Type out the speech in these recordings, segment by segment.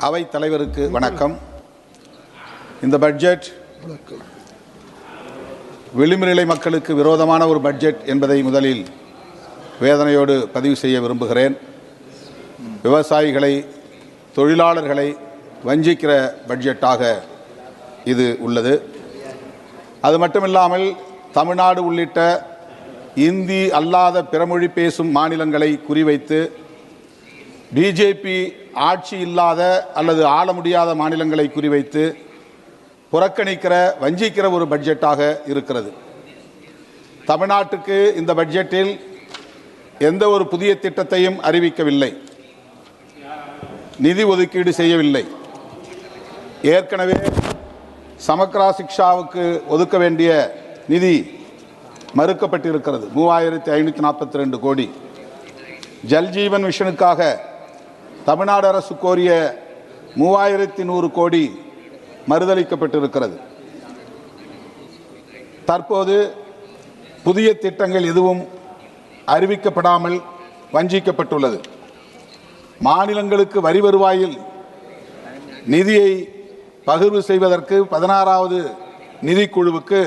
அவை தலைவருக்கு வணக்கம். இந்த பட்ஜெட் விளிம்புநிலை மக்களுக்கு விரோதமான ஒரு பட்ஜெட் என்பதை முதலில் வேதனையோடு பதிவு செய்ய விரும்புகிறேன். விவசாயிகளை, தொழிலாளர்களை வஞ்சிக்கிற பட்ஜெட்டாக இது உள்ளது. அது மட்டுமில்லாமல் தமிழ்நாடு உள்ளிட்ட இந்தி அல்லாத பிறமொழி பேசும் மாநிலங்களை குறிவைத்து பிஜேபி ஆட்சி இல்லாத அல்லது ஆள முடியாத மாநிலங்களை குறிவைத்து புறக்கணிக்கிற, வஞ்சிக்கிற ஒரு பட்ஜெட்டாக இருக்கிறது. தமிழ்நாட்டுக்கு இந்த பட்ஜெட்டில் எந்த ஒரு புதிய திட்டத்தையும் அறிவிக்கவில்லை, நிதி ஒதுக்கீடு செய்யவில்லை. ஏற்கனவே சமக்ரா சிக்ஷாவுக்கு ஒதுக்க வேண்டிய நிதி மறுக்கப்பட்டிருக்கிறது, 3542 கோடி. ஜல்ஜீவன் மிஷனுக்காக தமிழ்நாடு அரசு கோரிய 3100 கோடி மறுதளிக்கப்பட்டிருக்கிறது. தற்போது புதிய திட்டங்கள் எதுவும் அறிவிக்கப்படாமல் வஞ்சிக்கப்பட்டுள்ளது. மாநிலங்களுக்கு வரி வருவாயில் நிதியை பகிர்வு செய்வதற்கு 16வது நிதிக்குழுவுக்கு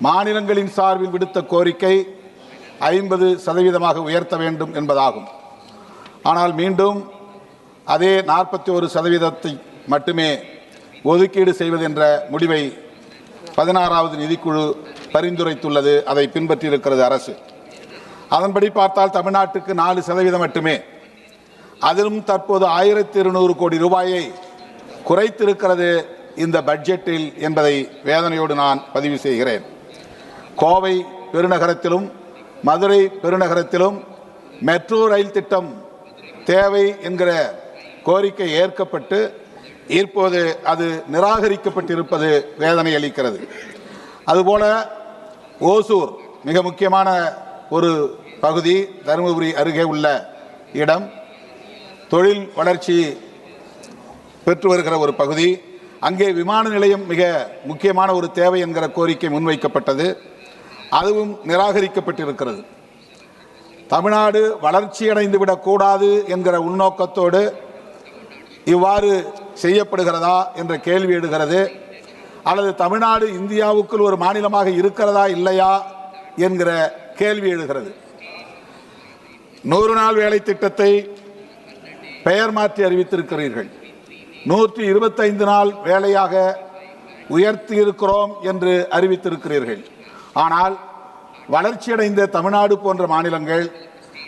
மாநிலங்களின் சார்பில் விடுத்த கோரிக்கை 50% உயர்த்த வேண்டும் என்பதாகும். ஆனால் மீண்டும் அதே 41% மட்டுமே ஒதுக்கீடு செய்வது என்ற முடிவை 16வது நிதிக்குழு பரிந்துரைத்துள்ளது. அதை பின்பற்றியிருக்கிறது அரசு. அதன்படி பார்த்தால் தமிழ்நாட்டுக்கு 4% மட்டுமே. அதிலும் தற்போது 1200 கோடி ரூபாயை குறைத்திருக்கிறது இந்த பட்ஜெட்டில் என்பதை வேதனையோடு நான் பதிவு செய்கிறேன். கோவை பெருநகரத்திலும் மதுரை பெருநகரத்திலும் மெட்ரோ ரயில் திட்டம் தேவை என்கிற கோரிக்கை ஏற்கப்பட்டு இப்போது அது நிராகரிக்கப்பட்டிருப்பது வேதனை அளிக்கிறது. அதுபோல ஓசூர் மிக முக்கியமான ஒரு பகுதி, தருமபுரி அருகே உள்ள இடம், தொழில் வளர்ச்சி பெற்று வருகிற ஒரு பகுதி. அங்கே விமான நிலையம் மிக முக்கியமான ஒரு தேவை என்கிற கோரிக்கை முன்வைக்கப்பட்டது, அதுவும் நிராகரிக்கப்பட்டிருக்கிறது. தமிழ்நாடு வளர்ச்சியடைந்து விடக்கூடாது என்கிற உள்நோக்கத்தோடு இவ்வாறு செய்யப்படுகிறதா என்ற கேள்வி எழுகிறது. அல்லது தமிழ்நாடு இந்தியாவுக்குள் ஒரு மாநிலமாக இருக்கிறதா இல்லையா என்கிற கேள்வி எழுகிறது. 100 நாள் வேலை திட்டத்தை பெயர் மாற்றி அறிவித்திருக்கிறீர்கள். 125 நாள் வேலையாக உயர்த்தி இருக்கிறோம் என்று அறிவித்திருக்கிறீர்கள். ஆனால் வளர்ச்சியடைந்த தமிழ்நாடு போன்ற மாநிலங்கள்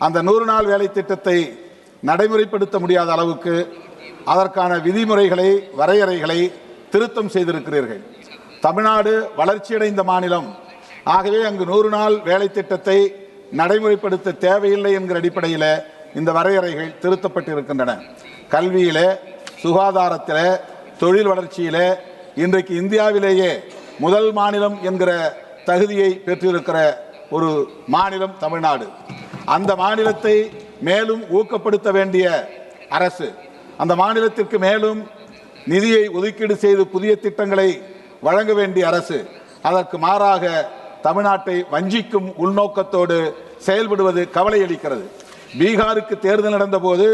அந்த 100 நாள் வேலை திட்டத்தை நடைமுறைப்படுத்த முடியாத அளவுக்கு அதற்கான விதிமுறைகளை, வரையறைகளை திருத்தம் செய்திருக்கிறீர்கள். தமிழ்நாடு வளர்ச்சியடைந்த மாநிலம், ஆகவே அங்கு 100 நாள் வேலை திட்டத்தை நடைமுறைப்படுத்த தேவையில்லை என்கிற அடிப்படையில் இந்த வரையறைகள் திருத்தப்பட்டிருக்கின்றன. கல்வியிலே, சுகாதாரத்திலே, தொழில் வளர்ச்சியிலே இன்றைக்கு இந்தியாவிலேயே முதல் மாநிலம் என்கிற தகுதியை பெற்றிருக்கிற ஒரு மாநிலம் தமிழ்நாடு. அந்த மாநிலத்தை மேலும் ஊக்கப்படுத்த வேண்டிய அரசு, அந்த மாநிலத்திற்கு மேலும் நிதியை ஒதுக்கீடு செய்து புதிய திட்டங்களை வழங்க வேண்டிய அரசு அதற்கு மாறாக தமிழ்நாட்டை வஞ்சிக்கும் உள்நோக்கத்தோடு செயல்படுவது கவலை அளிக்கிறது. பீகாருக்கு தேர்தல் நடந்தபோது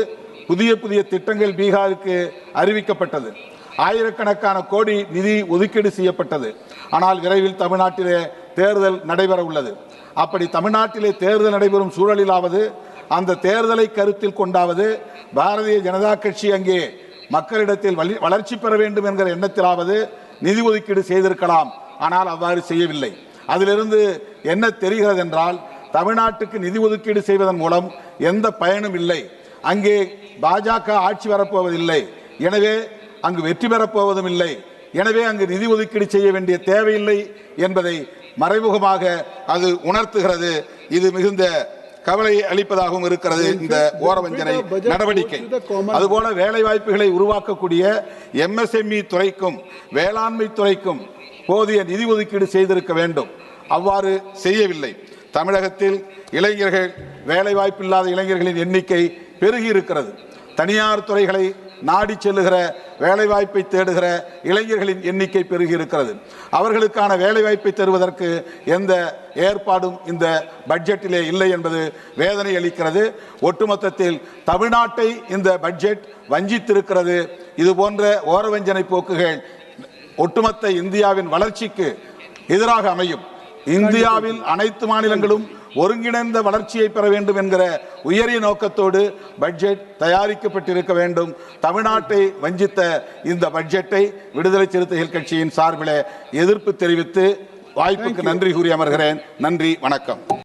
புதிய புதிய திட்டங்கள் பீகாருக்கு அறிவிக்கப்பட்டது. ஆயிரக்கணக்கான கோடி நிதி ஒதுக்கீடு செய்யப்பட்டது. ஆனால் விரைவில் தமிழ்நாட்டிலே தேர்தல் நடைபெற உள்ளது. அப்படி தமிழ்நாட்டிலே தேர்தல் நடைபெறும் சூழலிலாவது, அந்த தேர்தலை கருத்தில் கொண்டாவது, பாரதிய ஜனதா கட்சி அங்கே மக்களிடத்தில் வளர்ச்சி பெற வேண்டும் என்கிற எண்ணத்திலாவது நிதி ஒதுக்கீடு செய்திருக்கலாம். ஆனால் அவ்வாறு செய்யவில்லை. அதிலிருந்து என்ன தெரிகிறது என்றால், தமிழ்நாட்டுக்கு நிதி ஒதுக்கீடு செய்வதன் மூலம் எந்த பயனும் இல்லை, அங்கே பாஜக ஆட்சி வரப்போவதில்லை, எனவே அங்கு வெற்றி பெறப்போவதும் இல்லை, எனவே அங்கு நிதி ஒதுக்கீடு செய்ய வேண்டிய தேவையில்லை என்பதை மறைமுகமாக அது உணர்த்துகிறது. இது மிகுந்த கவலை அளிப்பதாகவும் இருக்கிறது இந்த ஓரவஞ்சனை நடவடிக்கை. அதுபோல வேலை வாய்ப்புகளை உருவாக்கக்கூடிய MSME துறைக்கும் வேளாண்மை துறைக்கும் போதிய நிதி ஒதுக்கீடு செய்திருக்க வேண்டும். அவ்வாறு செய்யவில்லை. தமிழகத்தில் இளைஞர்கள், வேலை வாய்ப்பில்லாத இளைஞர்களின் எண்ணிக்கை பெருகி இருக்கிறது. தனியார் துறைகளை நாடி செல்லுகிற வேலைவாய்ப்பை தேடுகிற இளைஞர்களின் எண்ணிக்கை பெருகி இருக்கிறது. அவர்களுக்கான வேலைவாய்ப்பை தருவதற்கு எந்த ஏற்பாடும் இந்த பட்ஜெட்டிலே இல்லை என்பது வேதனை அளிக்கிறது. ஒட்டுமொத்தத்தில் தமிழ்நாட்டை இந்த பட்ஜெட் வஞ்சித்திருக்கிறது. இது போன்ற ஓரவஞ்சனை போக்குகள் ஒட்டுமொத்த இந்தியாவின் வளர்ச்சிக்கு எதிராக அமையும். இந்தியாவில் அனைத்து மாநிலங்களும் ஒருங்கிணைந்த வளர்ச்சியை பெற வேண்டும் என்கிற உயரிய நோக்கத்தோடு பட்ஜெட் தயாரிக்கப்பட்டிருக்க வேண்டும். தமிழ்நாட்டை வஞ்சித்த இந்த பட்ஜெட்டை விடுதலை சிறுத்தைகள் கட்சியின் சார்பில் எதிர்ப்பு தெரிவித்து வாய்ப்புக்கு நன்றி கூறி அமர்கிறேன். நன்றி, வணக்கம்.